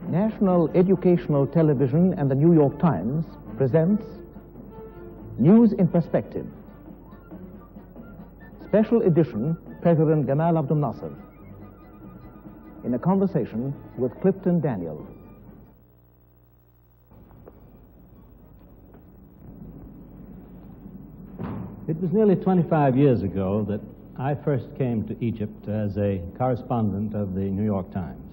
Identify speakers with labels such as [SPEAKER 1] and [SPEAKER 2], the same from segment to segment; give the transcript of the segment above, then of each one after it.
[SPEAKER 1] National Educational Television and the New York Times presents News in Perspective. Special edition, President Gamal Abdel Nasser, in a conversation with Clifton Daniel.
[SPEAKER 2] It was nearly 25 years ago that I first came to Egypt as a correspondent of the New York Times.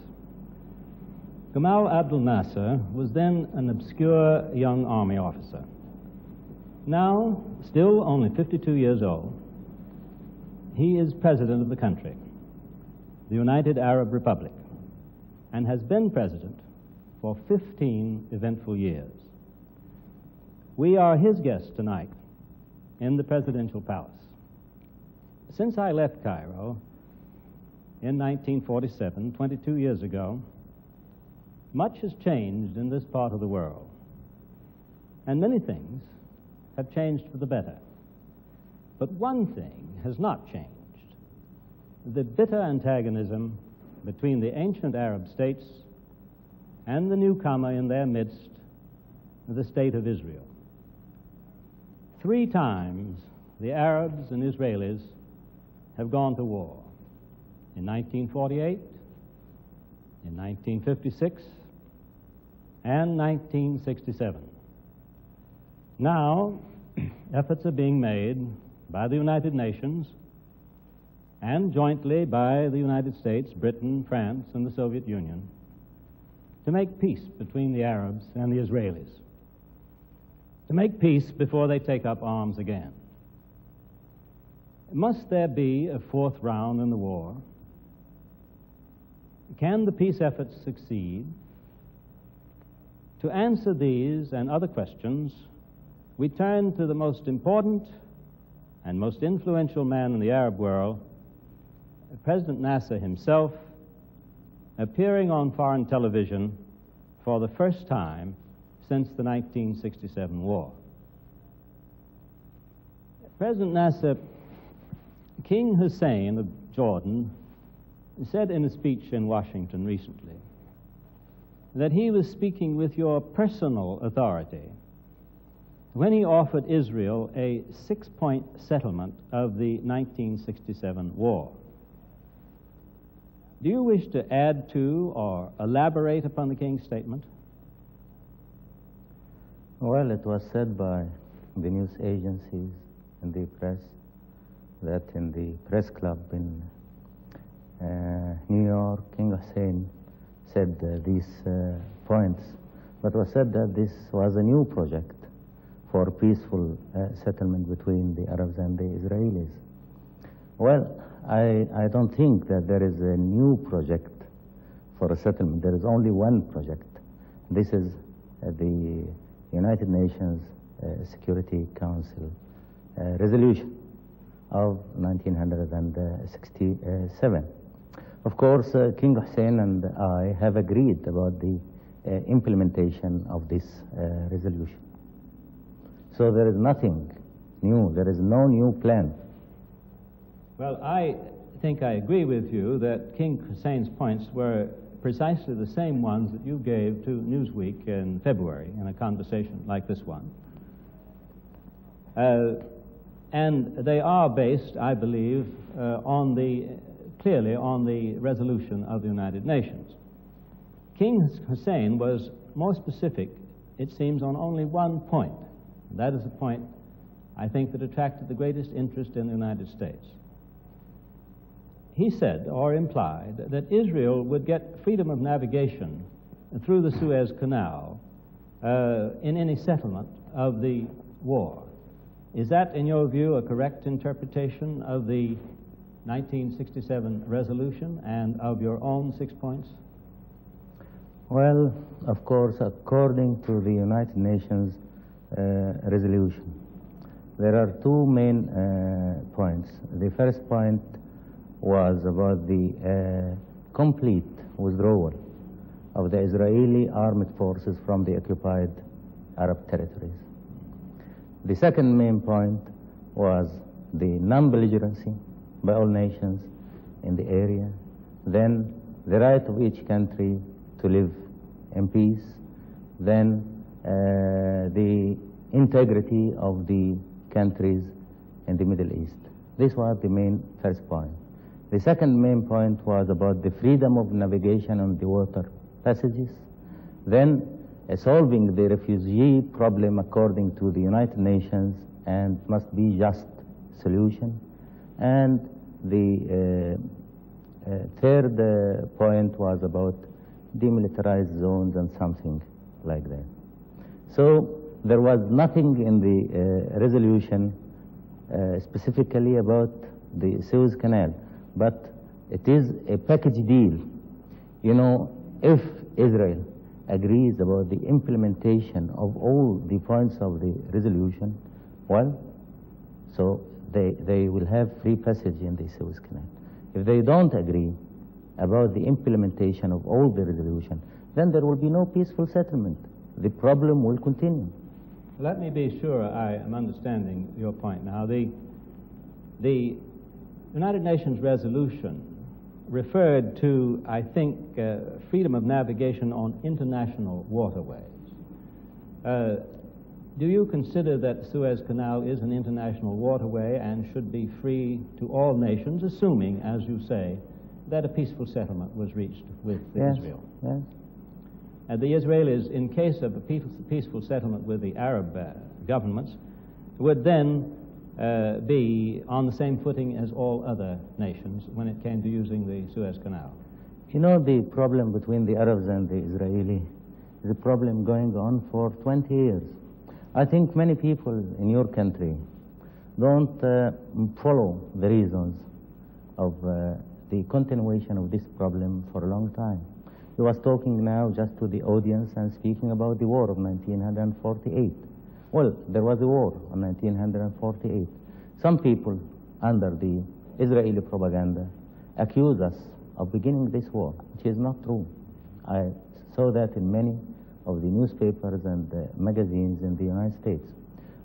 [SPEAKER 2] Gamal Abdel Nasser was then an obscure young army officer. Now, still only 52 years old, he is president of the country, the United Arab Republic, and has been president for 15 eventful years. We are his guests tonight in the presidential palace. Since I left Cairo in 1947, 22 years ago, much has changed in this part of the world, and many things have changed for the better. But one thing has not changed: the bitter antagonism between the ancient Arab states and the newcomer in their midst, the State of Israel. 3 times the Arabs and Israelis have gone to war: in 1948, in 1956, and 1967. Now, efforts are being made by the United Nations and jointly by the United States, Britain, France, and the Soviet Union to make peace between the Arabs and the Israelis, to make peace before they take up arms again. Must there be a 4th round in the war? Can the peace efforts succeed? To answer these and other questions, we turn to the most important and most influential man in the Arab world, President Nasser himself, appearing on foreign television for the first time since the 1967 war. President Nasser, King Hussein of Jordan said in a speech in Washington recently that he was speaking with your personal authority when he offered Israel a 6-point settlement of the 1967 war. Do you wish to add to or elaborate upon the King's statement?
[SPEAKER 3] Well, it was said by the news agencies and the press that in the press club in New York, King Hussein said these points, but was said that this was a new project for peaceful settlement between the Arabs and the Israelis. Well, I don't think that there is a new project for a settlement. There is only one project. This is the United Nations Security Council resolution of 1967. Of course, King Hussein and I have agreed about the implementation of this resolution. So there is nothing new. There is no new plan.
[SPEAKER 2] Well, I think I agree with you that King Hussein's points were precisely the same ones that you gave to Newsweek in February in a conversation like this one. And they are based, I believe, clearly on the resolution of the United Nations. King Hussein was more specific, it seems, on only one point. That is the point, I think, that attracted the greatest interest in the United States. He said, or implied, that Israel would get freedom of navigation through the Suez Canal in any settlement of the war. Is that, in your view, a correct interpretation of the 1967 resolution and of your own 6 points?
[SPEAKER 3] Well, of course, according to the United Nations resolution, there are 2 main points. The first point was about the complete withdrawal of the Israeli armed forces from the occupied Arab territories. The second main point was the non-belligerency by all nations in the area, then the right of each country to live in peace, then the integrity of the countries in the Middle East. This was the main first point. The second main point was about the freedom of navigation on the water passages. Then solving the refugee problem according to the United Nations and must be just solution. And the third point was about demilitarized zones and something like that. So there was nothing in the resolution specifically about the Suez Canal, but it is a package deal. You know, if Israel agrees about the implementation of all the points of the resolution, well, so they will have free passage in the Suez Canal. If they don't agree about the implementation of all the resolution, then there will be no peaceful settlement. The problem will continue.
[SPEAKER 2] Let me be sure I am understanding your point now. The United Nations resolution referred to, I think, freedom of navigation on international waterways. Do you consider that the Suez Canal is an international waterway and should be free to all nations, assuming, as you say, that a peaceful settlement was reached with Israel?
[SPEAKER 3] Yes.
[SPEAKER 2] And the Israelis, in case of a peaceful settlement with the Arab governments, would then be on the same footing as all other nations when it came to using the Suez Canal.
[SPEAKER 3] You know, the problem between the Arabs and the Israeli is a problem going on for 20 years. I think many people in your country don't follow the reasons of the continuation of this problem for a long time. He was talking now just to the audience and speaking about the war of 1948. Well, there was a war in 1948. Some people under the Israeli propaganda accuse us of beginning this war, which is not true. I saw that in many of the newspapers and magazines in the United States.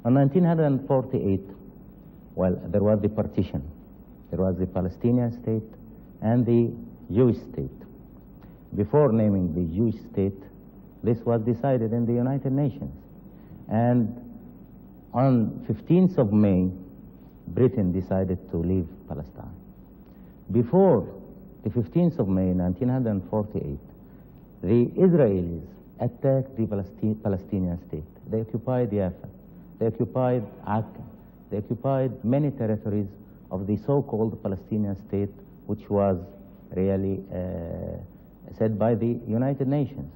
[SPEAKER 3] In 1948, well, there was the partition. There was the Palestinian state and the Jewish state. Before naming the Jewish state, this was decided in the United Nations. And on 15th of May, Britain decided to leave Palestine. Before the 15th of May, 1948, the Israelis attacked the Palestinian state. They occupied Jaffa. They occupied Akka. They occupied many territories of the so-called Palestinian state, which was really said by the United Nations.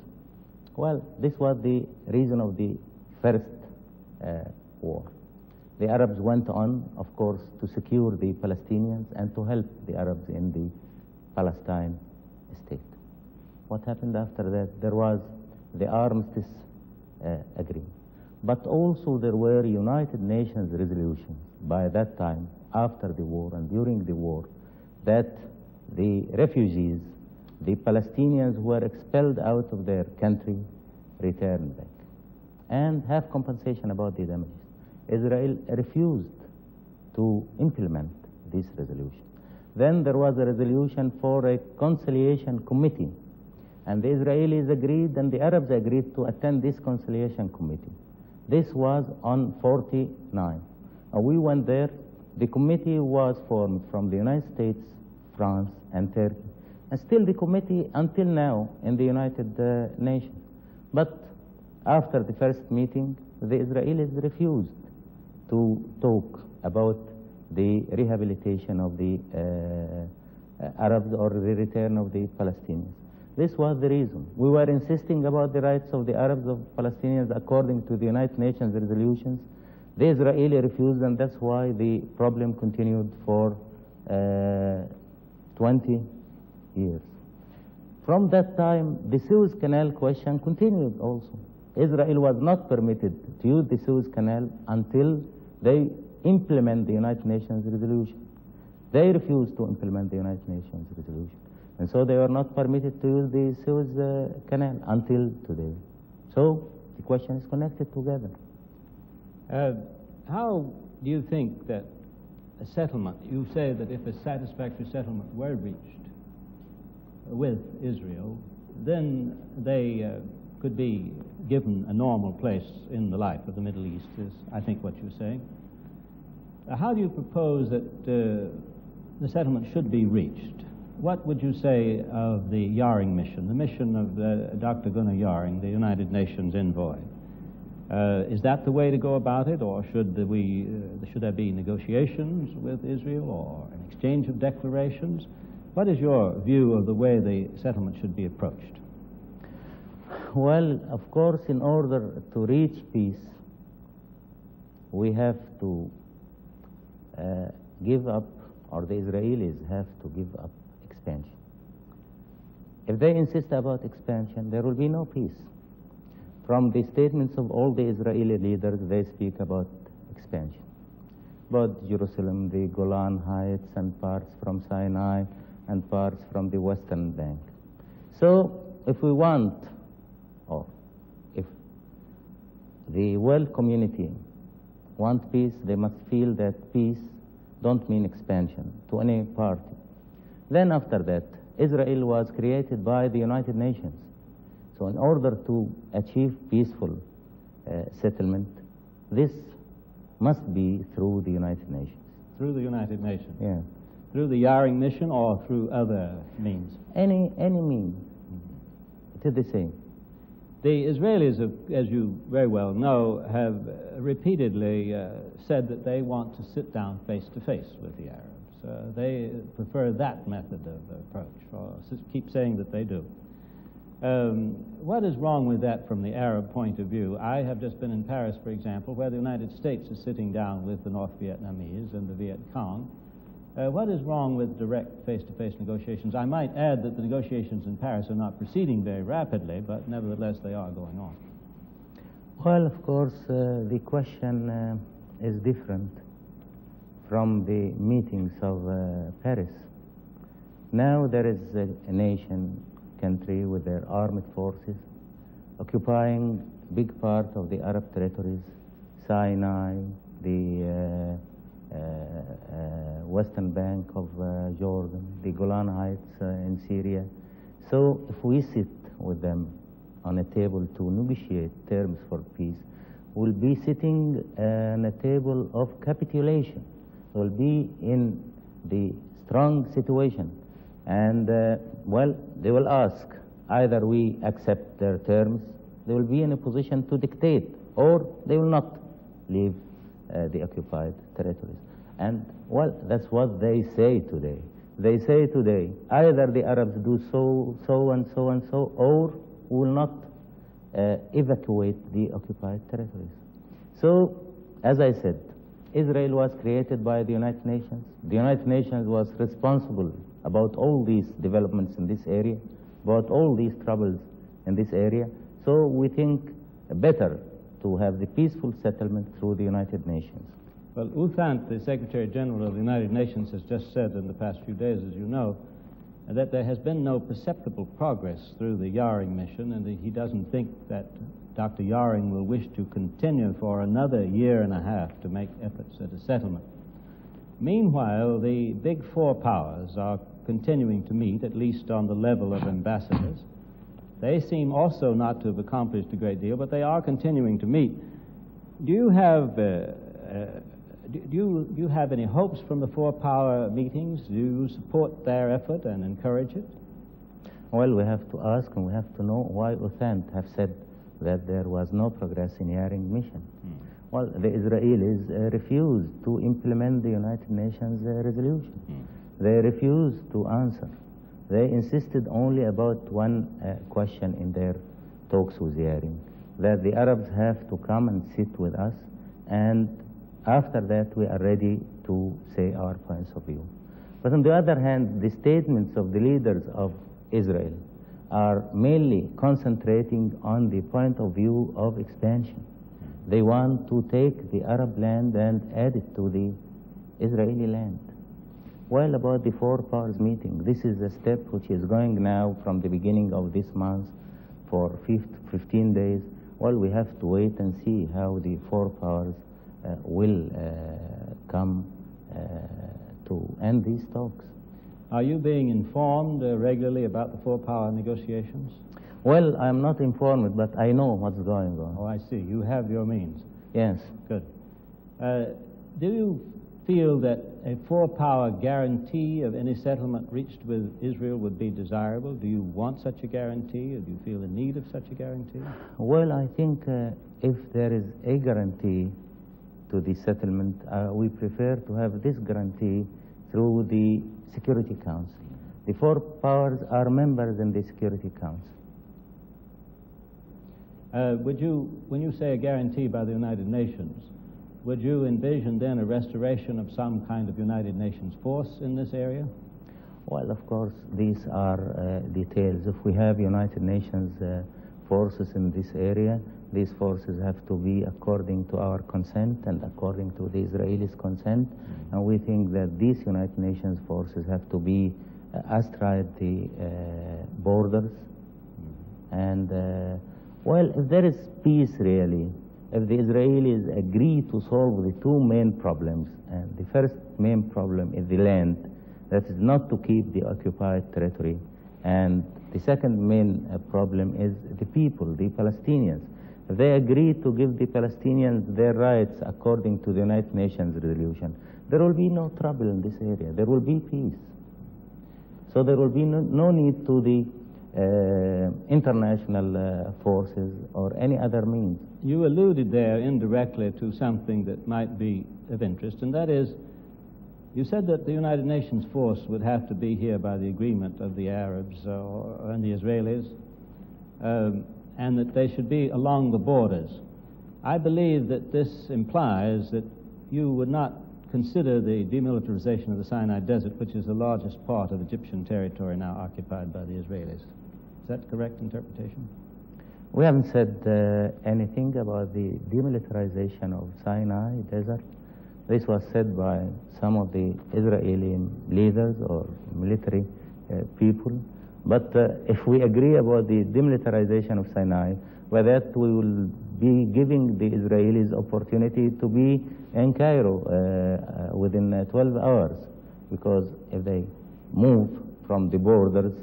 [SPEAKER 3] Well, this was the reason of the first war. The Arabs went on, of course, to secure the Palestinians and to help the Arabs in the Palestine state. What happened after that? There was the armistice agreement. But also there were United Nations resolutions by that time, after the war and during the war, that the refugees, the Palestinians who were expelled out of their country, return back and have compensation about the damages. Israel refused to implement this resolution. Then there was a resolution for a conciliation committee, and the Israelis agreed and the Arabs agreed to attend this conciliation committee. This was on 49. We went there. The committee was formed from the United States, France, and Turkey. And still the committee until now in the United Nations. But after the first meeting, the Israelis refused to talk about the rehabilitation of the Arabs or the return of the Palestinians. This was the reason. We were insisting about the rights of the Arabs, of Palestinians, according to the United Nations resolutions. The Israeli refused, and that's why the problem continued for 20 years. From that time, the Suez Canal question continued also. Israel was not permitted to use the Suez Canal until they implement the United Nations resolution. They refused to implement the United Nations resolution. And so they were not permitted to use the Suez Canal until today. So the question is connected together.
[SPEAKER 2] How do you think that a settlement, you say that if a satisfactory settlement were reached with Israel, then they could be given a normal place in the life of the Middle East, is, I think, what you're saying. How do you propose that the settlement should be reached? What would you say of the Yaring mission, the mission of Dr. Gunnar Yaring, the United Nations envoy? Is that the way to go about it, or should there be negotiations with Israel or an exchange of declarations? What is your view of the way the settlement should be approached?
[SPEAKER 3] Well, of course, in order to reach peace, we have to give up, or the Israelis have to give up expansion. If they insist about expansion, there will be no peace. From the statements of all the Israeli leaders, they speak about expansion. About Jerusalem, the Golan Heights, and parts from Sinai, and parts from the Western Bank. So, if we want, or if the world community want peace, they must feel that peace don't mean expansion to any party. Then after that, Israel was created by the United Nations. So in order to achieve peaceful settlement, this must be through the United Nations.
[SPEAKER 2] Through the United Nations?
[SPEAKER 3] Yeah.
[SPEAKER 2] Through the Yaring mission or through other means?
[SPEAKER 3] Any means. It is the same.
[SPEAKER 2] The Israelis, as you very well know, have repeatedly said that they want to sit down face-to-face with the Arabs. They prefer that method of approach, or keep saying that they do. What is wrong with that from the Arab point of view? I have just been in Paris, for example, where the United States is sitting down with the North Vietnamese and the Viet Cong. What is wrong with direct face-to-face negotiations? I might add that the negotiations in Paris are not proceeding very rapidly, but nevertheless they are going on.
[SPEAKER 3] Well, of course, the question is different from the meetings of Paris. Now there is a nation, country with their armed forces occupying big part of the Arab territories, Sinai, the Western Bank of Jordan, the Golan Heights in Syria. So if we sit with them on a table to negotiate terms for peace, we'll be sitting on a table of capitulation. We'll be in the strong situation. And, well, they will ask, either we accept their terms, they will be in a position to dictate, or they will not leave the occupied territories. And, well, that's what they say today. They say today, either the Arabs do so and so, or we will not evacuate the occupied territories. So, as I said, Israel was created by the United Nations. The United Nations was responsible about all these developments in this area, about all these troubles in this area. So we think better to have the peaceful settlement through the United Nations.
[SPEAKER 2] Well, U Thant, the Secretary General of the United Nations, has just said in the past few days, as you know, that there has been no perceptible progress through the Yaring mission, and that he doesn't think that Dr. Yaring will wish to continue for another year and a half to make efforts at a settlement. Meanwhile, the big four powers are continuing to meet, at least on the level of ambassadors. They seem also not to have accomplished a great deal, but they are continuing to meet. Do you have do you have any hopes from the four-power meetings? Do you support their effort and encourage it?
[SPEAKER 3] Well, we have to ask and we have to know why U Thant have said that there was no progress in Yaring mission. Well, the Israelis refused to implement the United Nations resolution. They refused to answer. They insisted only about one question in their talks with Yaring, that the Arabs have to come and sit with us, and after that we are ready to say our points of view. But on the other hand, the statements of the leaders of Israel are mainly concentrating on the point of view of expansion. They want to take the Arab land and add it to the Israeli land. Well, about the four powers meeting, this is a step which is going now from the beginning of this month for 15 days. Well, we have to wait and see how the four powers will come to end these talks.
[SPEAKER 2] Are you being informed regularly about the four-power negotiations?
[SPEAKER 3] Well, I'm not informed, but I know what's going on.
[SPEAKER 2] Oh, I see. You have your means.
[SPEAKER 3] Yes.
[SPEAKER 2] Good. Do you feel that a four-power guarantee of any settlement reached with Israel would be desirable? Do you want such a guarantee, or do you feel the need of such a guarantee?
[SPEAKER 3] Well, I think if there is a guarantee to the settlement, we prefer to have this guarantee through the Security Council. The four powers are members in the Security Council.
[SPEAKER 2] When you say a guarantee by the United Nations, would you envision then a restoration of some kind of United Nations force in this area?
[SPEAKER 3] Well, of course, these are details. If we have United Nations forces in this area, these forces have to be according to our consent and according to the Israelis' consent. And we think that these United Nations forces have to be astride the borders. And, well, if there is peace, really, if the Israelis agree to solve the two main problems, and the first main problem is the land, that is not to keep the occupied territory, and the second main problem is the people, the Palestinians. If they agree to give the Palestinians their rights according to the United Nations resolution, there will be no trouble in this area. There will be peace. So there will be no need to the international forces or any other means.
[SPEAKER 2] You alluded there indirectly to something that might be of interest, and that is, you said that the United Nations force would have to be here by the agreement of the Arabs and the Israelis, and that they should be along the borders. I believe that this implies that you would not consider the demilitarization of the Sinai Desert, which is the largest part of Egyptian territory now occupied by the Israelis. Is that correct interpretation?
[SPEAKER 3] We haven't said anything about the demilitarization of Sinai Desert. This was said by some of the Israeli leaders or military people. But if we agree about the demilitarization of Sinai, by that we will be giving the Israelis opportunity to be in Cairo within 12 hours. Because if they move from the borders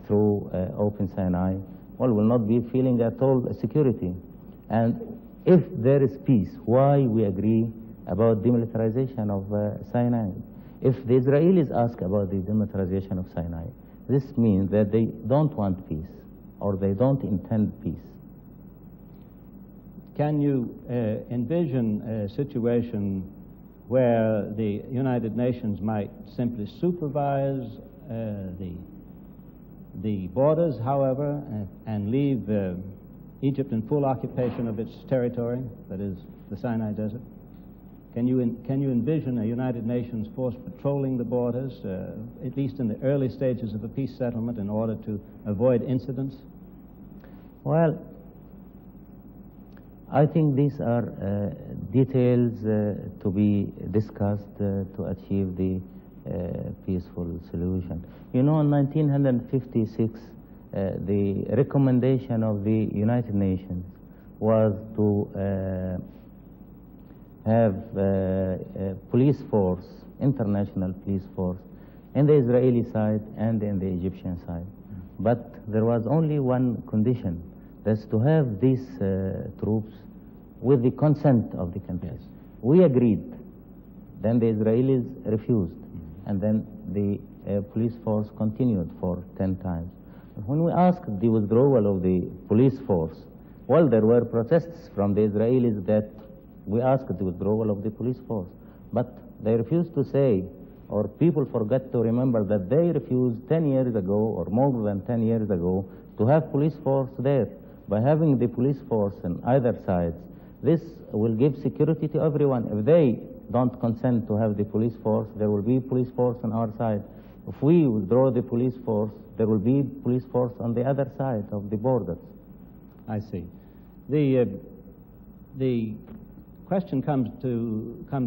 [SPEAKER 3] through open Sinai, well, will not be feeling at all security. And if there is peace, why we agree about demilitarization of Sinai? If the Israelis ask about the demilitarization of Sinai, this means that they don't want peace, or they don't intend peace.
[SPEAKER 2] Can you envision a situation where the United Nations might simply supervise the borders, however, and leave Egypt in full occupation of its territory, that is, the Sinai Desert? Can you envision a United Nations force patrolling the borders, at least in the early stages of a peace settlement, in order to avoid incidents?
[SPEAKER 3] Well, I think these are details to be discussed to achieve the peaceful solution. You know, in 1956, the recommendation of the United Nations was to have a police force, international police force, in the Israeli side and in the Egyptian side. But there was only one condition, that's to have these troops with the consent of the countries.
[SPEAKER 2] Yes.
[SPEAKER 3] We agreed. Then the Israelis refused. And then the police force continued for 10 times. When we asked the withdrawal of the police force, well, there were protests from the Israelis that we asked the withdrawal of the police force. But they refused to say, or people forget to remember that they refused 10 years ago, or more than 10 years ago, to have police force there. By having the police force on either sides, this will give security to everyone. If they don't consent to have the police force, there will be police force on our side. If we withdraw the police force, there will be police force on the other side of the borders.
[SPEAKER 2] I see. The question comes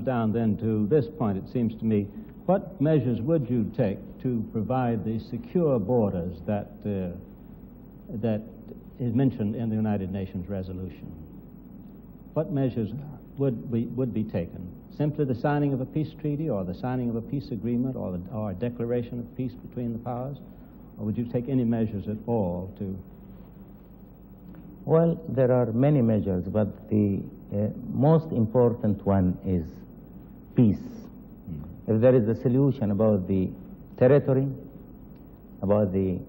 [SPEAKER 2] down then to this point, it seems to me. What measures would you take to provide the secure borders that is mentioned in the United Nations resolution? What measures would be taken? Simply the signing of a peace treaty, or the signing of a peace agreement, or a declaration of peace between the powers? Or would you take any measures at all to
[SPEAKER 3] Well, there are many measures, but the most important one is peace. If there is a solution about the territory, about the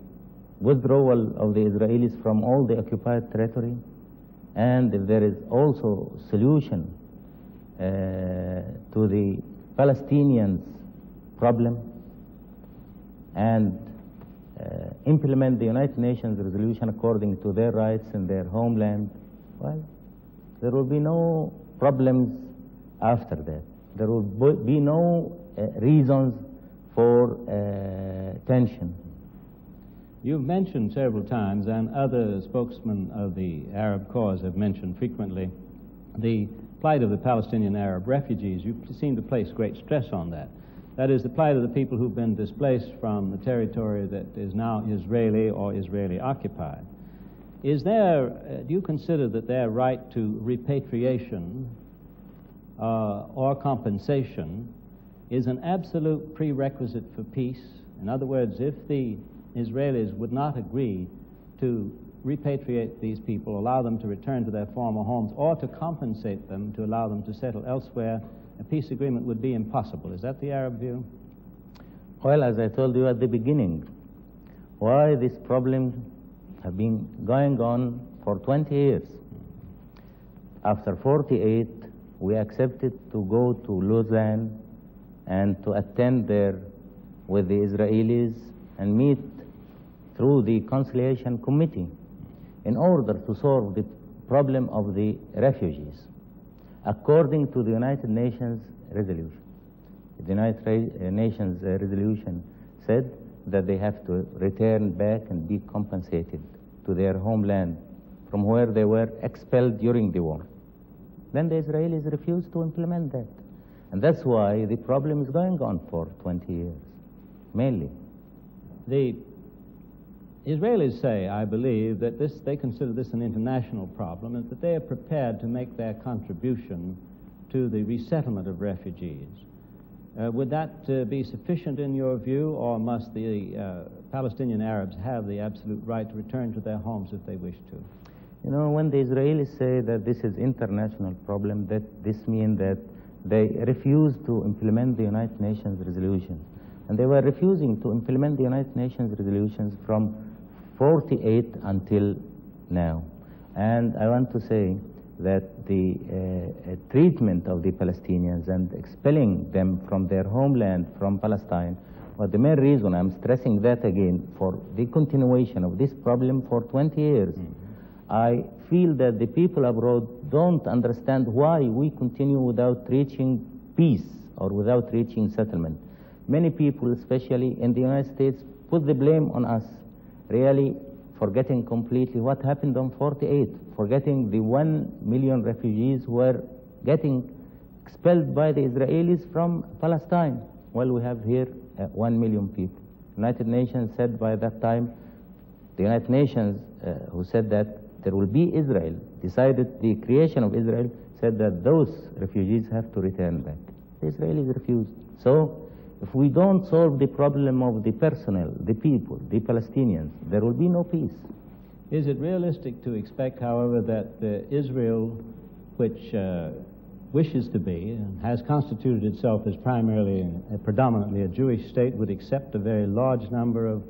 [SPEAKER 3] withdrawal of the Israelis from all the occupied territory, and if there is also solution to the Palestinians' problem, and implement the United Nations resolution according to their rights in their homeland, well, there will be no problems after that. There will be no reasons for tension.
[SPEAKER 2] You've mentioned several times, and other spokesmen of the Arab cause have mentioned frequently, the plight of the Palestinian Arab refugees. You seem to place great stress on that. That is, the plight of the people who've been displaced from the territory that is now Israeli or Israeli occupied. Is there, do you consider that their right to repatriation or compensation is an absolute prerequisite for peace? In other words, if the Israelis would not agree to repatriate these people, allow them to return to their former homes, or to compensate them to allow them to settle elsewhere, a peace agreement would be impossible. Is that the Arab view?
[SPEAKER 3] Well, as I told you at the beginning, why these problems have been going on for 20 years. After 48, we accepted to go to Lausanne and to attend there with the Israelis and meet through the conciliation committee in order to solve the problem of the refugees according to the United Nations resolution. The United Nations resolution said that they have to return back and be compensated to their homeland from where they were expelled during the war. Then the Israelis refused to implement that. And that's why the problem is going on for 20 years, mainly.
[SPEAKER 2] The Israelis say, I believe, that they consider this an international problem and that they are prepared to make their contribution to the resettlement of refugees. Would that be sufficient in your view, or must the Palestinian Arabs have the absolute right to return to their homes if they wish to?
[SPEAKER 3] You know, when the Israelis say that this is international problem, that this means that they refuse to implement the United Nations resolution. And they were refusing to implement the United Nations resolutions from 48 until now. And I want to say that the treatment of the Palestinians and expelling them from their homeland, from Palestine, was the main reason, I'm stressing that again, for the continuation of this problem for 20 years. I feel that the people abroad don't understand why we continue without reaching peace or without reaching settlement. Many people, especially in the United States, put the blame on us, really forgetting completely what happened on 48, forgetting the 1 million refugees who were getting expelled by the Israelis from Palestine. Well, we have here 1 million people. United Nations said by that time, the United Nations who said that there will be Israel, decided the creation of Israel, said that those refugees have to return back. The Israelis refused. So, if we don't solve the problem of the personnel, the people, the Palestinians, there will be no peace.
[SPEAKER 2] Is it realistic to expect, however, that Israel, which wishes to be and has constituted itself as predominantly a Jewish state, would accept a very large number of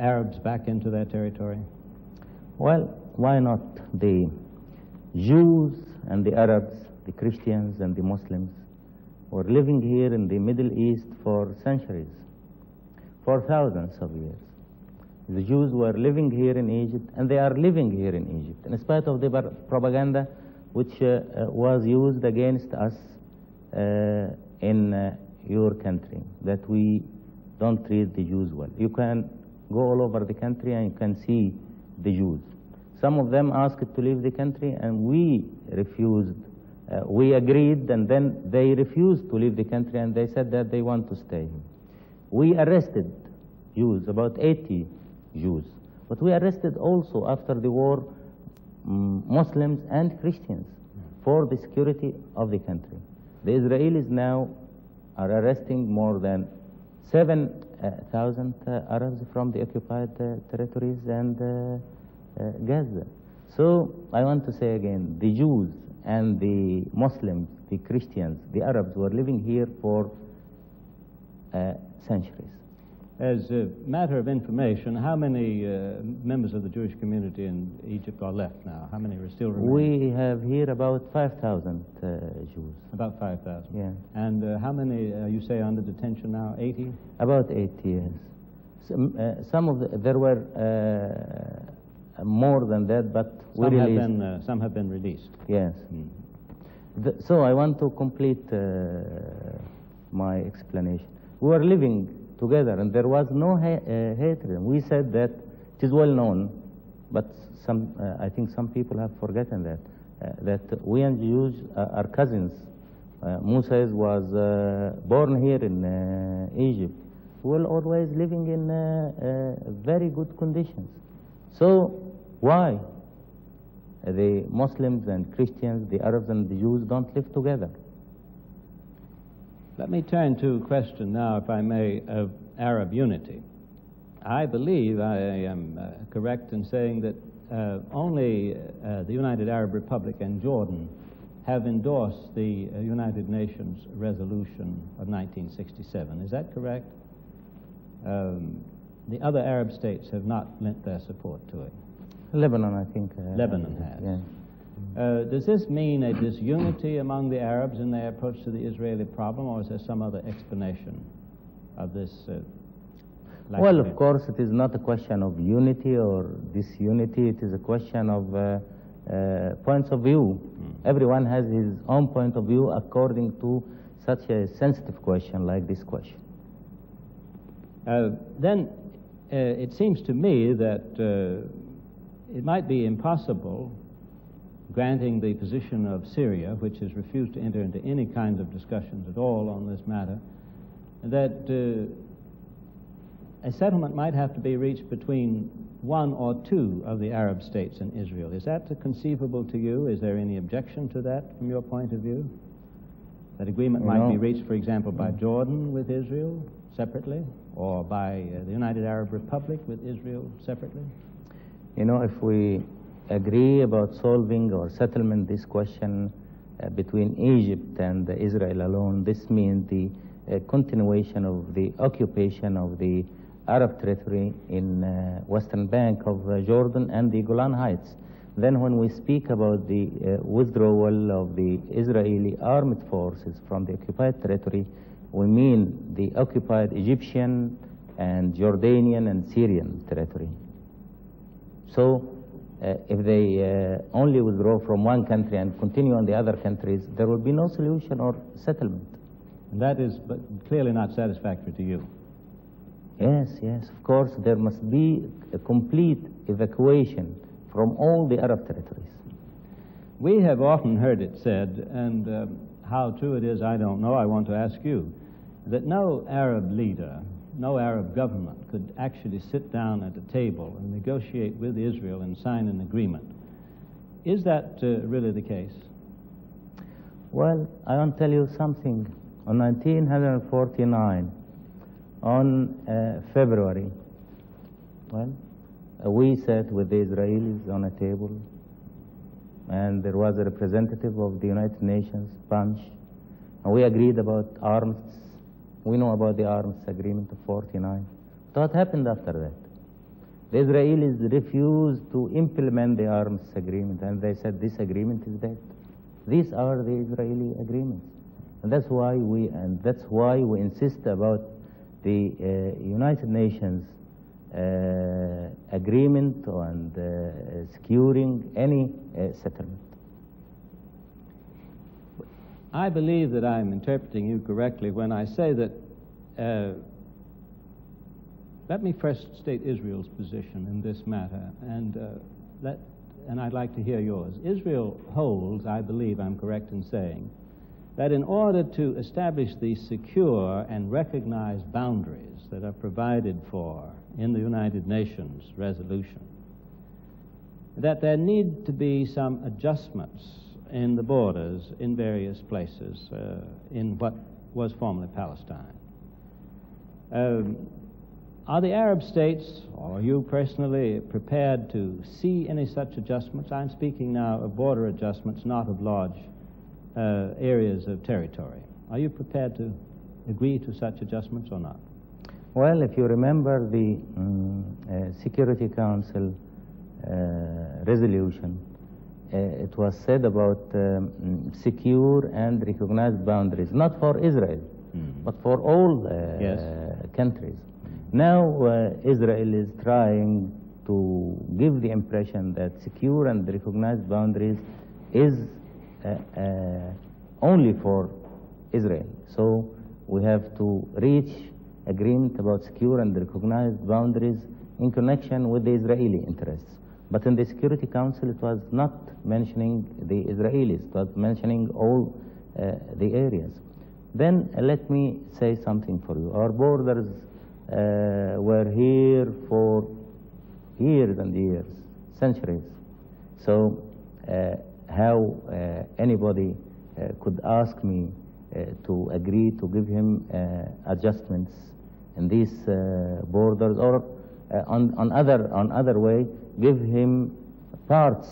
[SPEAKER 2] Arabs back into their territory?
[SPEAKER 3] Well, why not? The Jews and the Arabs, the Christians and the Muslims, were living here in the Middle East for centuries, for thousands of years. The Jews were living here in Egypt, and they are living here in Egypt, in spite of the propaganda which was used against us in your country, that we don't treat the Jews well. You can go all over the country and you can see the Jews. Some of them asked to leave the country, and we refused. We agreed, and then they refused to leave the country, and they said that they want to stay. We arrested Jews, about 80 Jews. But we arrested also, after the war, Muslims and Christians for the security of the country. The Israelis now are arresting more than 7,000 Arabs from the occupied territories and Gaza. So I want to say again, the Jews and the Muslims, the Christians, the Arabs were living here for centuries.
[SPEAKER 2] As a matter of information, how many members of the Jewish community in Egypt are left now? How many are still remaining?
[SPEAKER 3] We have here about 5,000 Jews.
[SPEAKER 2] About 5,000?
[SPEAKER 3] Yeah.
[SPEAKER 2] And how many, you say, under detention now? 80?
[SPEAKER 3] About 80, yes. There were more than that, but
[SPEAKER 2] some have been released.
[SPEAKER 3] Yes. So I want to complete my explanation. We were living together, and there was no hatred. We said that it is well known, but I think some people have forgotten that we and Jews are cousins. Musa was born here in Egypt. We were always living in very good conditions. So why the Muslims and Christians, the Arabs and the Jews don't live together?
[SPEAKER 2] Let me turn to a question now, if I may, of Arab unity. I believe I am correct in saying that only the United Arab Republic and Jordan have endorsed the United Nations resolution of 1967. Is that correct? The other Arab states have not lent their support to it.
[SPEAKER 3] Lebanon, I think.
[SPEAKER 2] Lebanon has.
[SPEAKER 3] Yeah.
[SPEAKER 2] Does this mean a disunity among the Arabs in their approach to the Israeli problem, or is there some other explanation of this?
[SPEAKER 3] Well, of course, it is not a question of unity or disunity. It is a question of points of view. Everyone has his own point of view according to such a sensitive question like this question.
[SPEAKER 2] Then it seems to me that it might be impossible, granting the position of Syria, which has refused to enter into any kind of discussions at all on this matter, that a settlement might have to be reached between one or two of the Arab states in Israel. Is that conceivable to you? Is there any objection to that from your point of view? That agreement might be reached, for example, by Jordan with Israel separately, or by the United Arab Republic with Israel separately?
[SPEAKER 3] You know, if we agree about solving or settlement this question between Egypt and Israel alone, this means the continuation of the occupation of the Arab territory in western bank of Jordan and the Golan Heights. Then when we speak about the withdrawal of the Israeli armed forces from the occupied territory, we mean the occupied Egyptian and Jordanian and Syrian territory. So if they only withdraw from one country and continue on the other countries, there will be no solution or settlement.
[SPEAKER 2] And that is clearly not satisfactory to you.
[SPEAKER 3] Yes, of course, there must be a complete evacuation from all the Arab territories.
[SPEAKER 2] We have often heard it said, and how true it is, I don't know, I want to ask you, that no Arab leader, no Arab government could actually sit down at a table and negotiate with Israel and sign an agreement. Is that really the case?
[SPEAKER 3] Well, I want to tell you something. On 1949, on February, we sat with the Israelis on a table, and there was a representative of the United Nations, Punch, and we agreed about arms. We know about the arms agreement of 49. So what happened after that? The Israelis refused to implement the arms agreement, and they said this agreement is dead. These are the Israeli agreements. And that's why we insist about the United Nations agreement and securing any settlement.
[SPEAKER 2] I believe that I'm interpreting you correctly when I say that, let me first state Israel's position in this matter, and I'd like to hear yours. Israel holds, I believe I'm correct in saying, that in order to establish the secure and recognized boundaries that are provided for in the United Nations resolution, that there need to be some adjustments in the borders in various places in what was formerly Palestine. Are the Arab states, or you personally, prepared to see any such adjustments? I'm speaking now of border adjustments, not of large areas of territory. Are you prepared to agree to such adjustments or not?
[SPEAKER 3] Well, if you remember the Security Council resolution, it was said about secure and recognized boundaries, not for Israel, but for all countries. Now, Israel is trying to give the impression that secure and recognized boundaries is only for Israel. So we have to reach agreement about secure and recognized boundaries in connection with the Israeli interests. But in the Security Council, it was not mentioning the Israelis, it was mentioning all the areas. Then let me say something for you. Our borders were here for years and years, centuries. So how anybody could ask me to agree to give him adjustments in these borders, or on other way, give him parts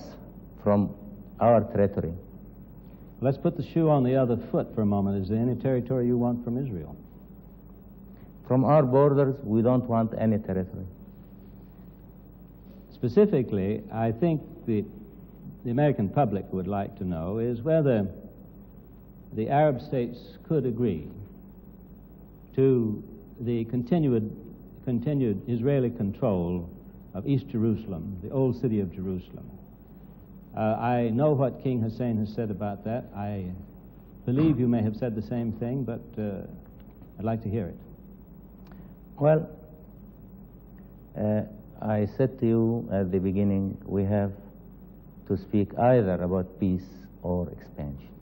[SPEAKER 3] from our territory.
[SPEAKER 2] Let's put the shoe on the other foot for a moment. Is there any territory you want from Israel?
[SPEAKER 3] From our borders, we don't want any territory.
[SPEAKER 2] Specifically, I think the American public would like to know is whether the Arab states could agree to the continued Israeli control of East Jerusalem, the old city of Jerusalem. I know what King Hussein has said about that. I believe you may have said the same thing, but I'd like to hear it.
[SPEAKER 3] Well, I said to you at the beginning, we have to speak either about peace or expansion.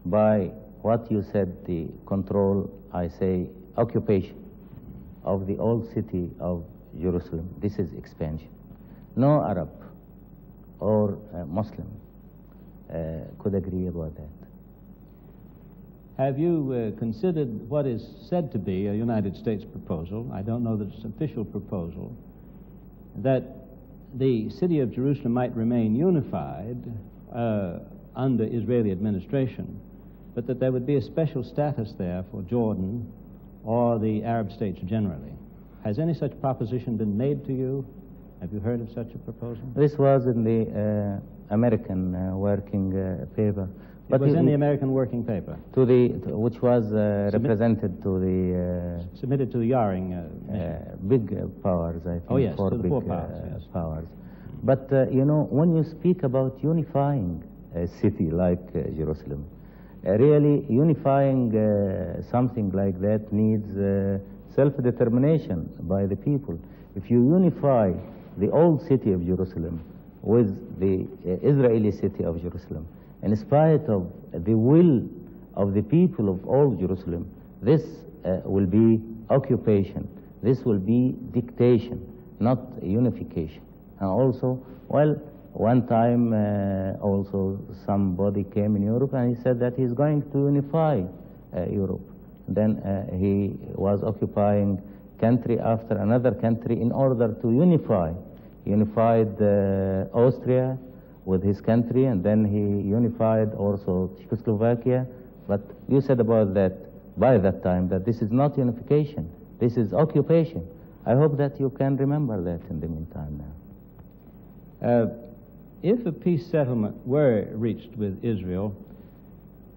[SPEAKER 3] By what you said, the control, I say occupation of the old city of Jerusalem. This is expansion. No Arab or Muslim could agree about that.
[SPEAKER 2] Have you considered what is said to be a United States proposal? I don't know that it's an official proposal, that the city of Jerusalem might remain unified under Israeli administration, but that there would be a special status there for Jordan or the Arab states generally. Has any such proposition been made to you? Have you heard of such a proposal?
[SPEAKER 3] This was in the American working paper.
[SPEAKER 2] But it was in the American working paper?
[SPEAKER 3] Which was represented to the...
[SPEAKER 2] submitted to the Yaring...
[SPEAKER 3] big powers, I think.
[SPEAKER 2] Oh, yes,
[SPEAKER 3] four
[SPEAKER 2] to the
[SPEAKER 3] big
[SPEAKER 2] four powers, yes.
[SPEAKER 3] powers. But, you know, when you speak about unifying a city like Jerusalem, really unifying something like that needs self-determination by the people. If you unify the old city of Jerusalem with the Israeli city of Jerusalem, in spite of the will of the people of old Jerusalem, this will be occupation. This will be dictation, not unification. And also, well, one time also somebody came in Europe and he said that he's going to unify Europe. Then he was occupying country after another country in order to unify. Unified Austria with his country, and then he unified also Czechoslovakia. But you said about that, by that time, that this is not unification, this is occupation. I hope that you can remember that in the meantime now.
[SPEAKER 2] If a peace settlement were reached with Israel,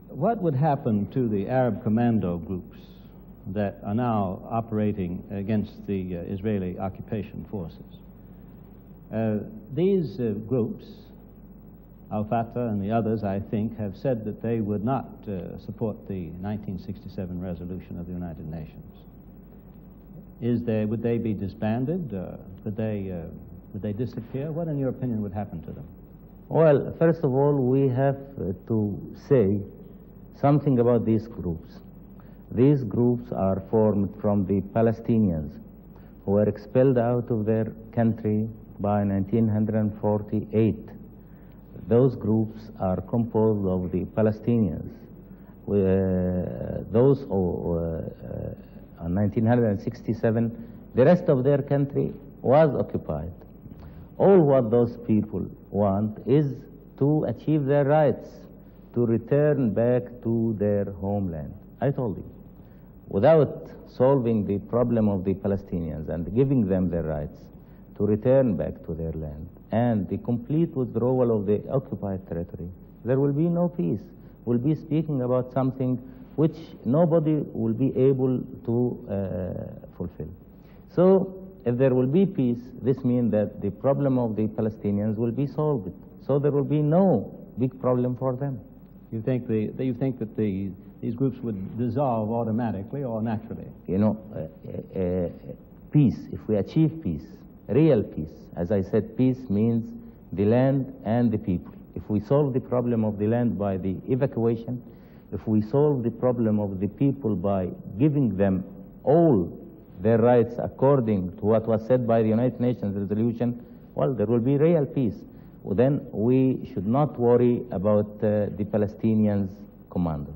[SPEAKER 2] what would happen to the Arab commando groups that are now operating against the Israeli occupation forces? These groups, Al-Fatah and the others, I think, have said that they would not support the 1967 resolution of the United Nations. Would they be disbanded? Would they disappear? What, in your opinion, would happen to them?
[SPEAKER 3] Well, first of all, we have to say something about these groups. These groups are formed from the Palestinians who were expelled out of their country by 1948. Those groups are composed of the Palestinians. Those in 1967 The rest of their country was occupied. All what those people want is to achieve their rights, to return back to their homeland. I told you, without solving the problem of the Palestinians and giving them their rights to return back to their land and the complete withdrawal of the occupied territory, there will be no peace. We'll be speaking about something which nobody will be able to fulfill. So if there will be peace, this means that the problem of the Palestinians will be solved. So there will be no big problem for them.
[SPEAKER 2] You think that these groups would dissolve automatically or naturally?
[SPEAKER 3] You know, peace, if we achieve peace, real peace, as I said, peace means the land and the people. If we solve the problem of the land by the evacuation, if we solve the problem of the people by giving them all their rights according to what was said by the United Nations resolution, well, there will be real peace. Well, then we should not worry about the Palestinians' commandos.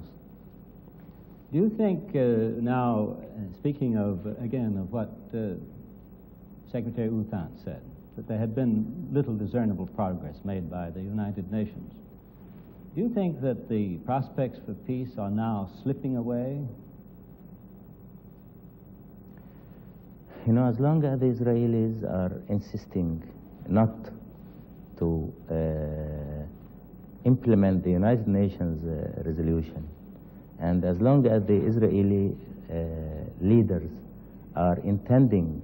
[SPEAKER 2] Do you think now, speaking of, again, of what Secretary U Thant said, that there had been little discernible progress made by the United Nations, do you think that the prospects for peace are now slipping away?
[SPEAKER 3] You know, as long as the Israelis are insisting not to implement the United Nations resolution, and as long as the Israeli leaders are intending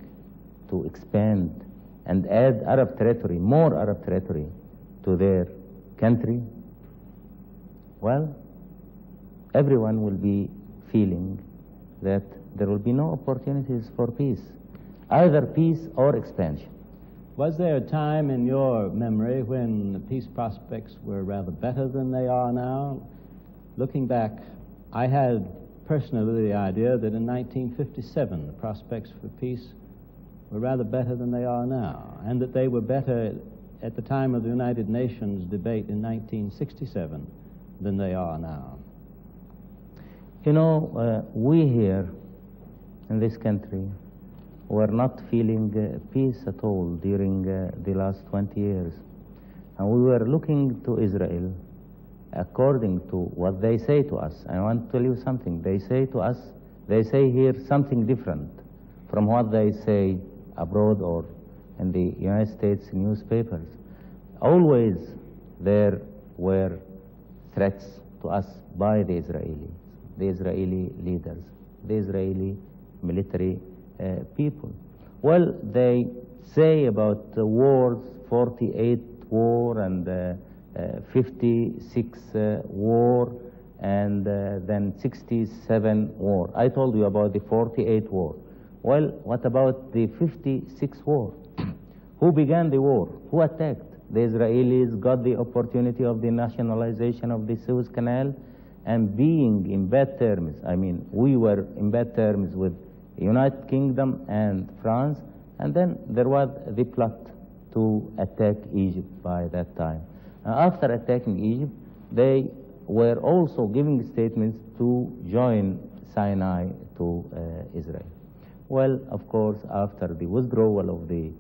[SPEAKER 3] to expand and add Arab territory, more Arab territory to their country, well, everyone will be feeling that there will be no opportunities for peace, either peace or expansion.
[SPEAKER 2] Was there a time in your memory when the peace prospects were rather better than they are now? Looking back, I had personally the idea that in 1957 the prospects for peace were rather better than they are now, and that they were better at the time of the United Nations debate in 1967 than they are now.
[SPEAKER 3] You know, we here in this country were not feeling peace at all during the last 20 years. And we were looking to Israel according to what they say to us. I want to tell you something. They say to us, they say here something different from what they say abroad or in the United States newspapers. Always there were threats to us by the Israelis, the Israeli leaders, the Israeli military people. Well, they say about wars, 48 war and 56 war and then 67 war. I told you about the 48 war. Well, what about the 56 war? Who began the war? Who attacked? The Israelis got the opportunity of the nationalization of the Suez Canal and being in bad terms. I mean, we were in bad terms with the United Kingdom and France, and then there was the plot to attack Egypt by that time. After attacking Egypt, they were also giving statements to join Sinai to Israel. Well, of course, after the withdrawal of the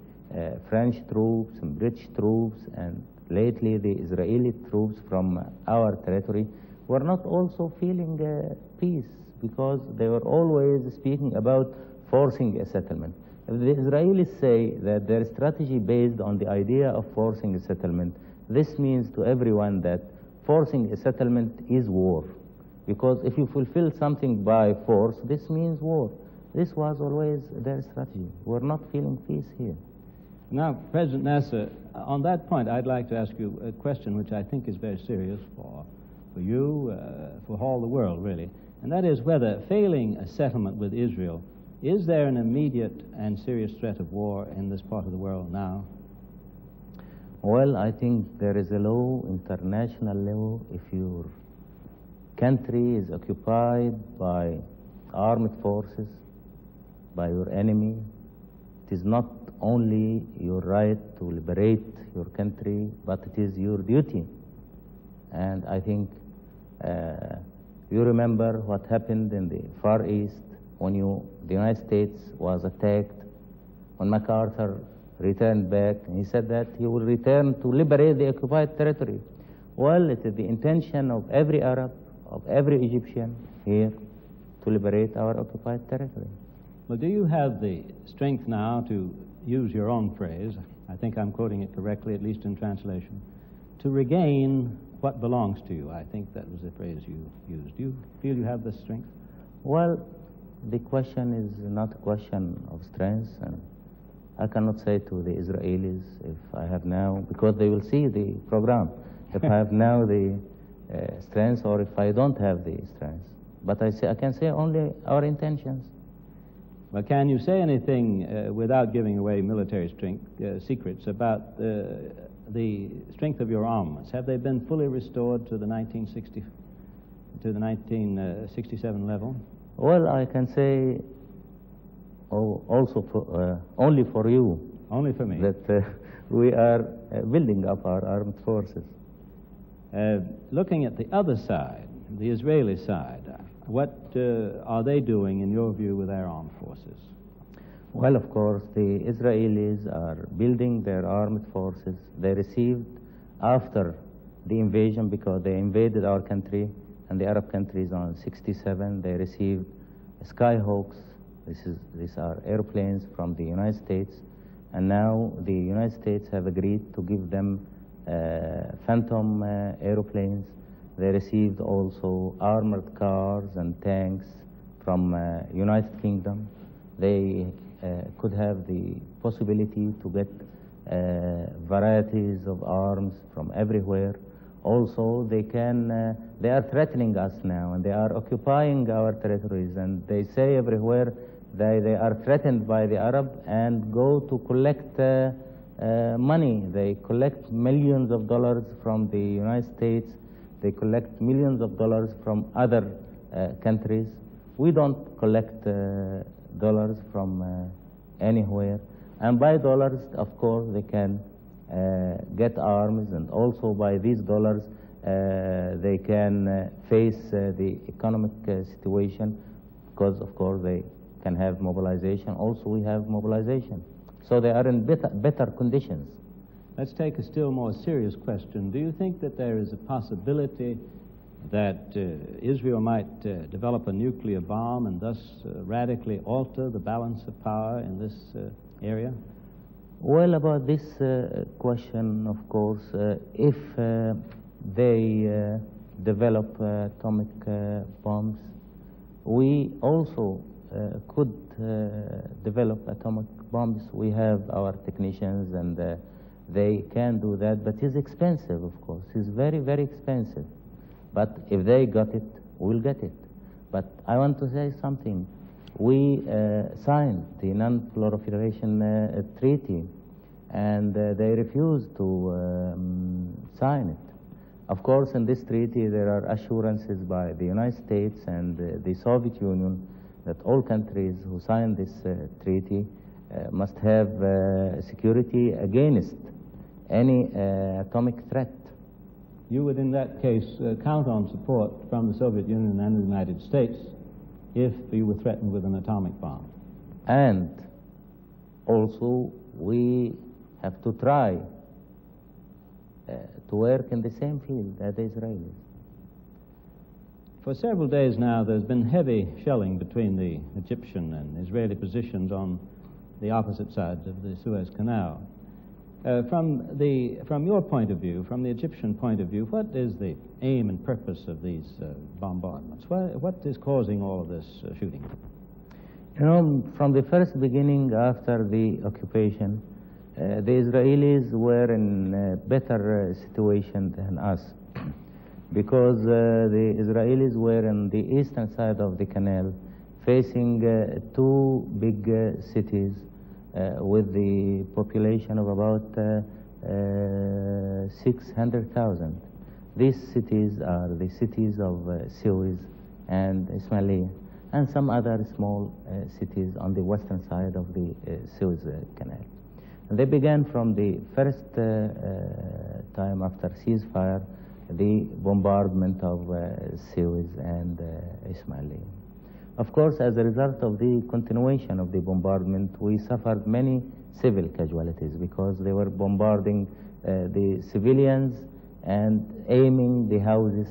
[SPEAKER 3] French troops and British troops and lately the Israeli troops from our territory were not also feeling peace, because they were always speaking about forcing a settlement. If the Israelis say that their strategy based on the idea of forcing a settlement, this means to everyone that forcing a settlement is war. Because if you fulfill something by force, this means war. This was always their strategy. We're not feeling peace here.
[SPEAKER 2] Now, President Nasser, on that point, I'd like to ask you a question which I think is very serious for you, for all the world, really. And that is whether, failing a settlement with Israel, is there an immediate and serious threat of war in this part of the world now?
[SPEAKER 3] Well, I think there is a law, international law. If your country is occupied by armed forces, by your enemy, it is not only your right to liberate your country, but it is your duty. And I think you remember what happened in the Far East when the United States was attacked when MacArthur returned back, he said that he will return to liberate the occupied territory. Well, it is the intention of every Arab, of every Egyptian here to liberate our occupied territory.
[SPEAKER 2] Well, do you have the strength now, to use your own phrase, I think I'm quoting it correctly, at least in translation, to regain what belongs to you? I think that was the phrase you used. Do you feel you have the strength?
[SPEAKER 3] Well, the question is not a question of strength, and I cannot say to the Israelis if I have now, because they will see the program, if I have now the strength or if I don't have the strength. But I can say only our intentions.
[SPEAKER 2] Well, can you say anything without giving away military strength secrets about the strength of your armaments? Have they been fully restored to the 1967 level?
[SPEAKER 3] Well, I can say also only for you.
[SPEAKER 2] Only for me.
[SPEAKER 3] That we are building up our armed forces.
[SPEAKER 2] Looking at the other side, the Israeli side, what are they doing, in your view, with their armed forces?
[SPEAKER 3] Well, of course, the Israelis are building their armed forces. They received, after the invasion, because they invaded our country and the Arab countries on 1967, they received Skyhawks. These are airplanes from the United States. And now the United States have agreed to give them Phantom airplanes. They received also armored cars and tanks from United Kingdom. They could have the possibility to get varieties of arms from everywhere. Also, they are threatening us now, and they are occupying our territories, and they say everywhere they are threatened by the Arab and go to collect money. They collect millions of dollars from the United States. They collect millions of dollars from other countries. We don't collect dollars from anywhere. And by dollars, of course, they can get arms, and also by these dollars, they can face the economic situation, because, of course, they can have mobilization. Also, we have mobilization. So they are in better conditions.
[SPEAKER 2] Let's take a still more serious question. Do you think that there is a possibility that Israel might develop a nuclear bomb and thus radically alter the balance of power in this area?
[SPEAKER 3] Well, about this question, of course, if they develop atomic bombs, we also could develop atomic bombs. We have our technicians, and they can do that, but it's expensive, of course. It's very, very expensive. But if they got it, we'll get it. But I want to say something. We signed the non-proliferation treaty, and they refused to sign it. Of course, in this treaty, there are assurances by the United States and the Soviet Union that all countries who sign this treaty must have security against any atomic threat.
[SPEAKER 2] You would, in that case, count on support from the Soviet Union and the United States if you were threatened with an atomic bomb.
[SPEAKER 3] And also, we have to try to work in the same field as the Israelis.
[SPEAKER 2] For several days now, there's been heavy shelling between the Egyptian and Israeli positions on the opposite sides of the Suez Canal. From your point of view, from the Egyptian point of view, what is the aim and purpose of these bombardments? What is causing all of this shooting?
[SPEAKER 3] You know, from the first beginning after the occupation, the Israelis were in a better situation than us, because the Israelis were on the eastern side of the canal, facing two big cities with the population of about 600,000. These cities are the cities of Suez and Ismailia, and some other small cities on the western side of the Suez Canal. And they began from the first time after ceasefire, the bombardment of Suez and Ismailia. Of course, as a result of the continuation of the bombardment, we suffered many civil casualties because they were bombarding the civilians and aiming the houses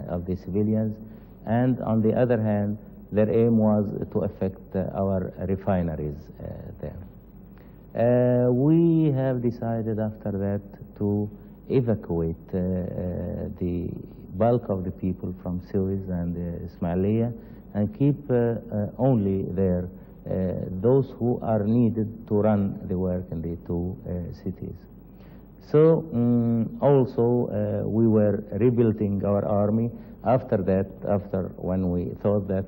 [SPEAKER 3] of the civilians, and on the other hand, their aim was to affect our refineries there. We have decided after that to evacuate the bulk of the people from Suez and Ismailia and keep only there those who are needed to run the work in the two cities. So also we were rebuilding our army. After that, after when we thought that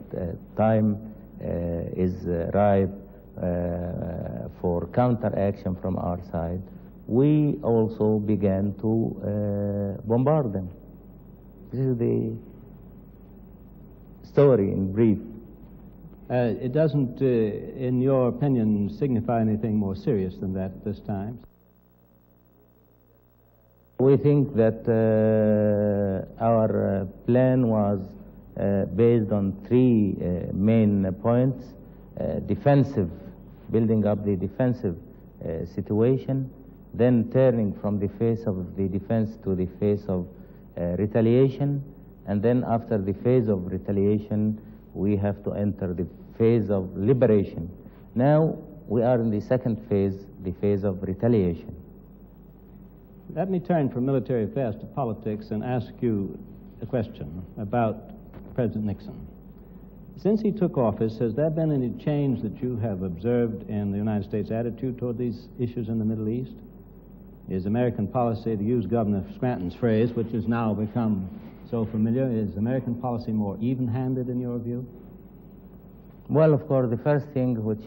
[SPEAKER 3] time is ripe for counteraction from our side, we also began to bombard them. This is the story in brief.
[SPEAKER 2] It doesn't, in your opinion, signify anything more serious than that this time?
[SPEAKER 3] We think that our plan was based on three main points: defensive, building up the defensive situation, then turning from the phase of the defense to the phase of retaliation, and then after the phase of retaliation, we have to enter the phase of liberation. Now we are in the second phase, the phase of retaliation.
[SPEAKER 2] Let me turn from military affairs to politics and ask you a question about President Nixon. Since he took office, has there been any change that you have observed in the United States' attitude toward these issues in the Middle East? Is American policy, to use Governor Scranton's phrase, which has now become so familiar, is American policy more even-handed in your view?
[SPEAKER 3] Well, of course, the first thing which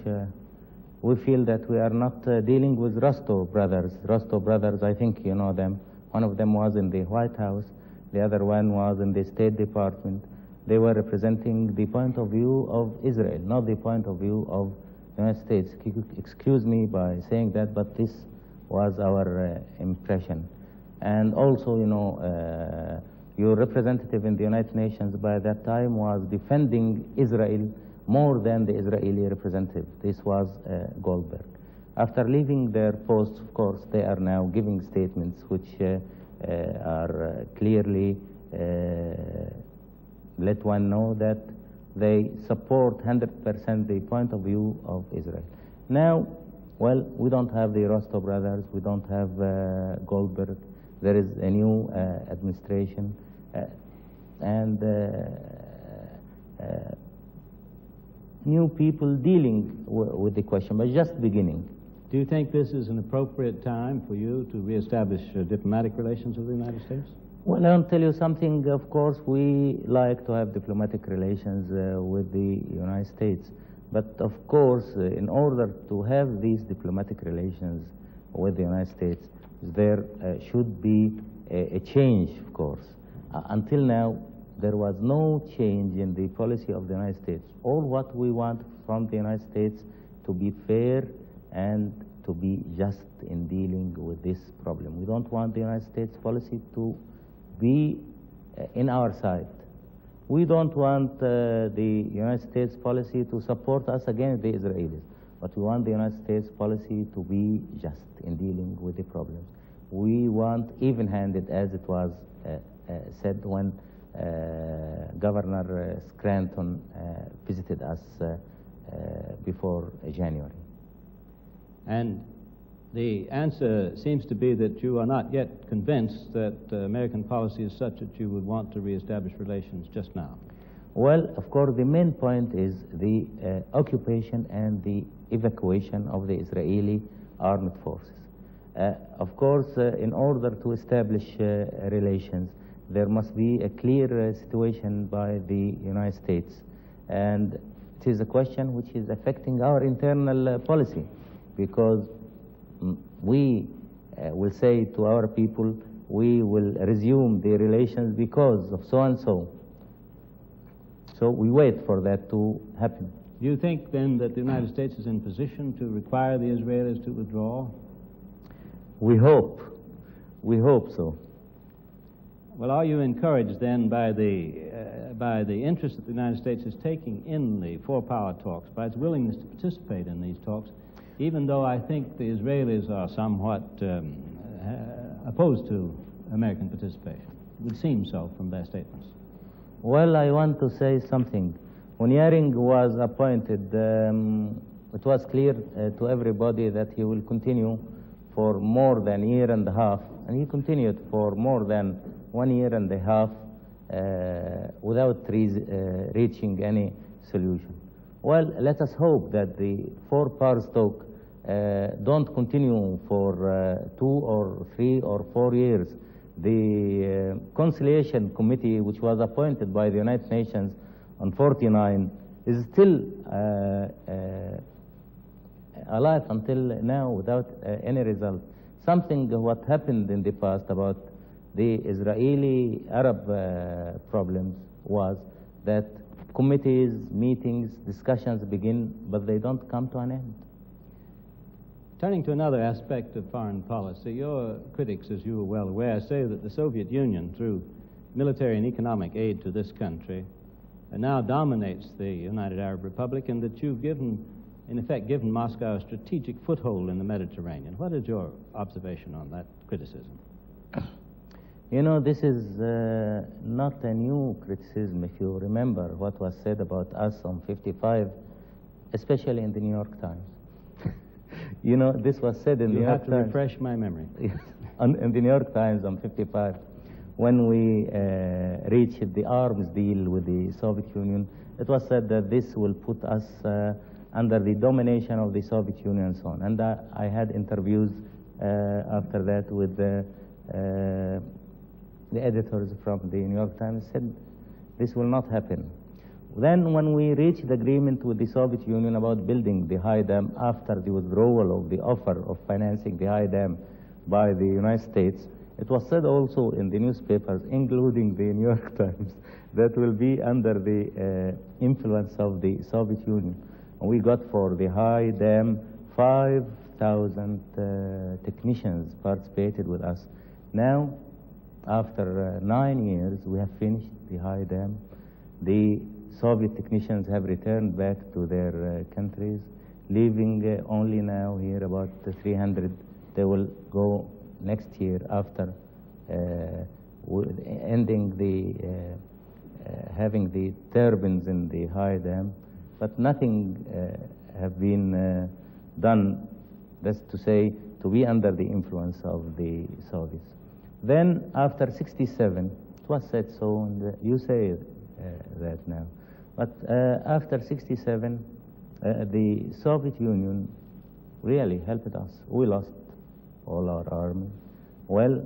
[SPEAKER 3] we feel that we are not dealing with Rostov brothers. Rostov brothers, I think you know them. One of them was in the White House. The other one was in the State Department. They were representing the point of view of Israel, not the point of view of the United States. Excuse me by saying that, but this was our impression. And also, you know, your representative in the United Nations by that time was defending Israel more than the Israeli representative. This was Goldberg. After leaving their posts, of course, they are now giving statements which are clearly let one know that they support 100% the point of view of Israel. Now, well, we don't have the Rostov brothers, we don't have Goldberg. There is a new administration, and new people dealing with the question, but just beginning.
[SPEAKER 2] Do you think this is an appropriate time for you to reestablish diplomatic relations with the United States?
[SPEAKER 3] Well, I'll tell you something. Of course, we like to have diplomatic relations with the United States. But of course, in order to have these diplomatic relations with the United States, there should be a change, of course. Until now, there was no change in the policy of the United States. All what we want from the United States to be fair and to be just in dealing with this problem. We don't want the United States policy to be in our side. We don't want the United States policy to support us against the Israelis, but we want the United States policy to be just in dealing with the problems. We want even-handed, as it was said when Governor Scranton visited us before January.
[SPEAKER 2] And the answer seems to be that you are not yet convinced that American policy is such that you would want to reestablish relations just now.
[SPEAKER 3] Well, of course, the main point is the occupation and the evacuation of the Israeli armed forces. Of course, in order to establish relations, there must be a clear situation by the United States. And it is a question which is affecting our internal policy, because we will say to our people, we will resume the relations because of so and so. So we wait for that to happen.
[SPEAKER 2] Do you think then that the United States is in position to require the Israelis to withdraw?
[SPEAKER 3] We hope. We hope so.
[SPEAKER 2] Well, are you encouraged then by the interest that the United States is taking in the four-power talks, by its willingness to participate in these talks, even though I think the Israelis are somewhat opposed to American participation? It would seem so from their statements.
[SPEAKER 3] Well, I want to say something. When Yaring was appointed, it was clear to everybody that he will continue for more than a year and a half, and he continued for more than 1 year and a half without reaching any solution. Well, let us hope that the four powers talk don't continue for 2 or 3 or 4 years. The Conciliation Committee, which was appointed by the United Nations on 49, is still alive until now without any result. Something what happened in the past about the Israeli-Arab problems was that committees, meetings, discussions begin, but they don't come to an end.
[SPEAKER 2] Turning to another aspect of foreign policy, your critics, as you are well aware, say that the Soviet Union, through military and economic aid to this country, now dominates the United Arab Republic, and that you've in effect given Moscow a strategic foothold in the Mediterranean. What is your observation on that criticism?
[SPEAKER 3] You know, this is not a new criticism. If you remember what was said about us on 55, especially in the New York Times. You know, this was said in the New York Times.
[SPEAKER 2] You have to refresh my memory.
[SPEAKER 3] In the New York Times on 55, when we reached the arms deal with the Soviet Union, it was said that this will put us under the domination of the Soviet Union and so on. And I had interviews after that with the editors from the New York Times said this will not happen. Then when we reached the agreement with the Soviet Union about building the high dam after the withdrawal of the offer of financing the high dam by the United States, it was said also in the newspapers, including the New York Times, that will be under the influence of the Soviet Union. And we got for the high dam 5,000 technicians participated with us. Now, after 9 years, we have finished the high dam. The Soviet technicians have returned back to their countries, leaving only now here about 300. They will go next year after ending the having the turbines in the high dam, but nothing have been done. That's to say, to be under the influence of the Soviets. Then, after 67, it was said so, and you say that now. But after 67, the Soviet Union really helped us. We lost all our army. Well,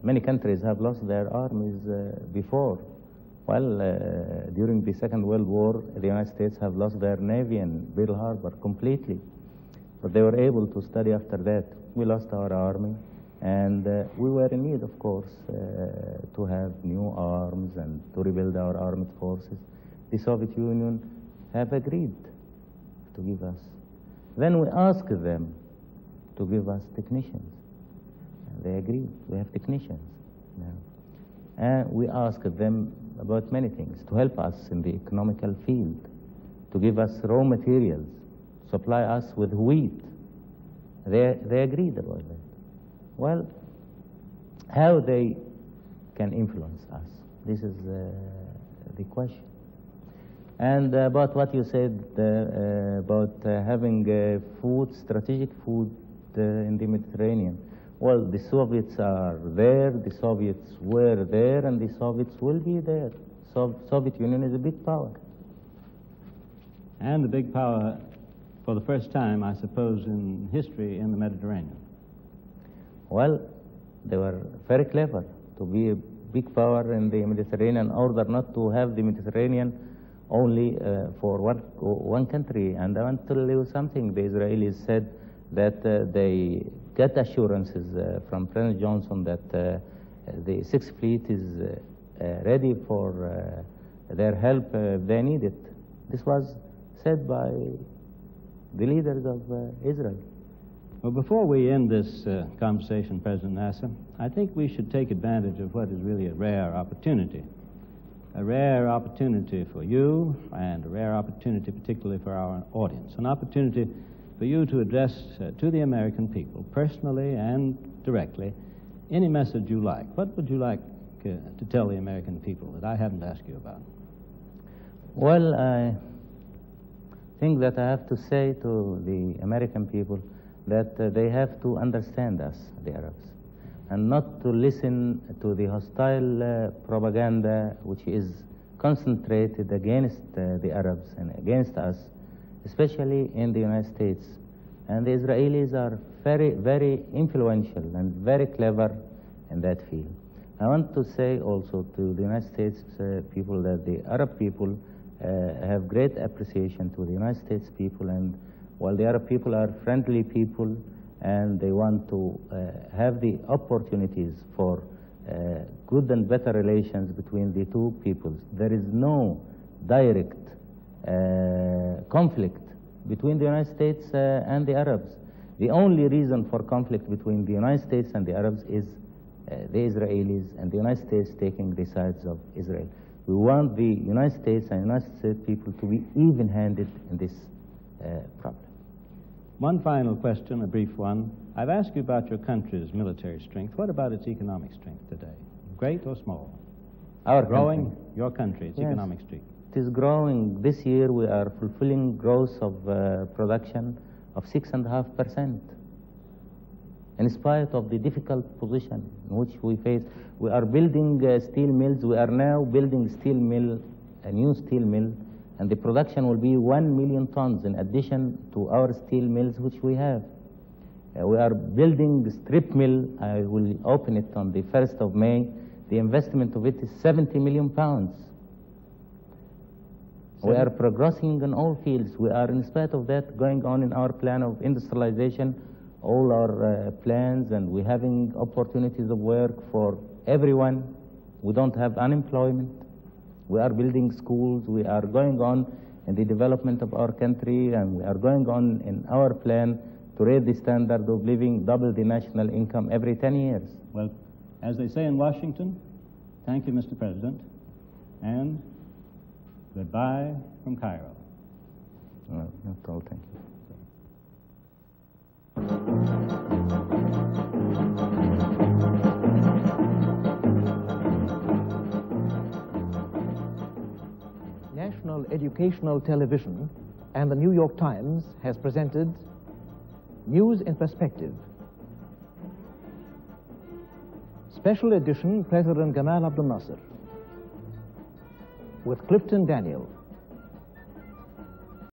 [SPEAKER 3] many countries have lost their armies before. Well, during the Second World War, the United States have lost their navy in Pearl Harbor completely. But they were able to study after that. We lost our army, and we were in need, of course, to have new arms and to rebuild our armed forces. The Soviet Union have agreed to give us. Then we asked them to give us technicians. They agreed. We have technicians now. And we asked them about many things, to help us in the economical field, to give us raw materials, supply us with wheat. They agreed about that. Well, how they can influence us? This is the question. And about what you said about having food, strategic food in the Mediterranean. Well, the Soviets are there, the Soviets were there, and the Soviets will be there. Soviet Union is a big power.
[SPEAKER 2] And a big power for the first time, I suppose, in history in the Mediterranean.
[SPEAKER 3] Well, they were very clever to be a big power in the Mediterranean in order not to have the Mediterranean only for one country. And I want to tell you something. The Israelis said that they get assurances from President Johnson that the Sixth Fleet is ready for their help if they need it. This was said by the leaders of Israel.
[SPEAKER 2] Well, before we end this conversation, President Nasser, I think we should take advantage of what is really a rare opportunity for you and a rare opportunity particularly for our audience, an opportunity for you to address to the American people, personally and directly, any message you like. What would you like to tell the American people that I haven't asked you about?
[SPEAKER 3] Well, I think that I have to say to the American people that they have to understand us, the Arabs, and not to listen to the hostile propaganda which is concentrated against the Arabs and against us, especially in the United States. And the Israelis are very, very influential and very clever in that field. I want to say also to the United States people that the Arab people have great appreciation to the United States people, and while the Arab people are friendly people and they want to have the opportunities for good and better relations between the two peoples, there is no direct conflict between the United States and the Arabs. The only reason for conflict between the United States and the Arabs is the Israelis and the United States taking the sides of Israel. We want the United States and United States people to be even-handed in this problem.
[SPEAKER 2] One final question, a brief one. I've asked you about your country's military strength. What about its economic strength today? Great or small?
[SPEAKER 3] Our
[SPEAKER 2] growing,
[SPEAKER 3] country.
[SPEAKER 2] your country, its economic strength.
[SPEAKER 3] It is growing. This year we are fulfilling growth of production of 6.5%. In spite of the difficult position in which we face, we are building steel mills. We are now building steel mill, a new steel mill, and the production will be 1 million tons in addition to our steel mills which we have. We are building the strip mill. I will open it on the 1st of May. The investment of it is 70 million pounds. We are progressing in all fields. We are, in spite of that, going on in our plan of industrialization, all our plans, and we're having opportunities of work for everyone. We don't have unemployment. We are building schools. We are going on in the development of our country, and we are going on in our plan to raise the standard of living, double the national income every 10 years.
[SPEAKER 2] Well, as they say in Washington, thank you, Mr. President, and goodbye from Cairo.
[SPEAKER 3] Well, that's all. Thank you.
[SPEAKER 1] National Educational Television and the New York Times has presented News in Perspective. Special edition, President Gamal Abdel Nasser, with Clifton Daniel.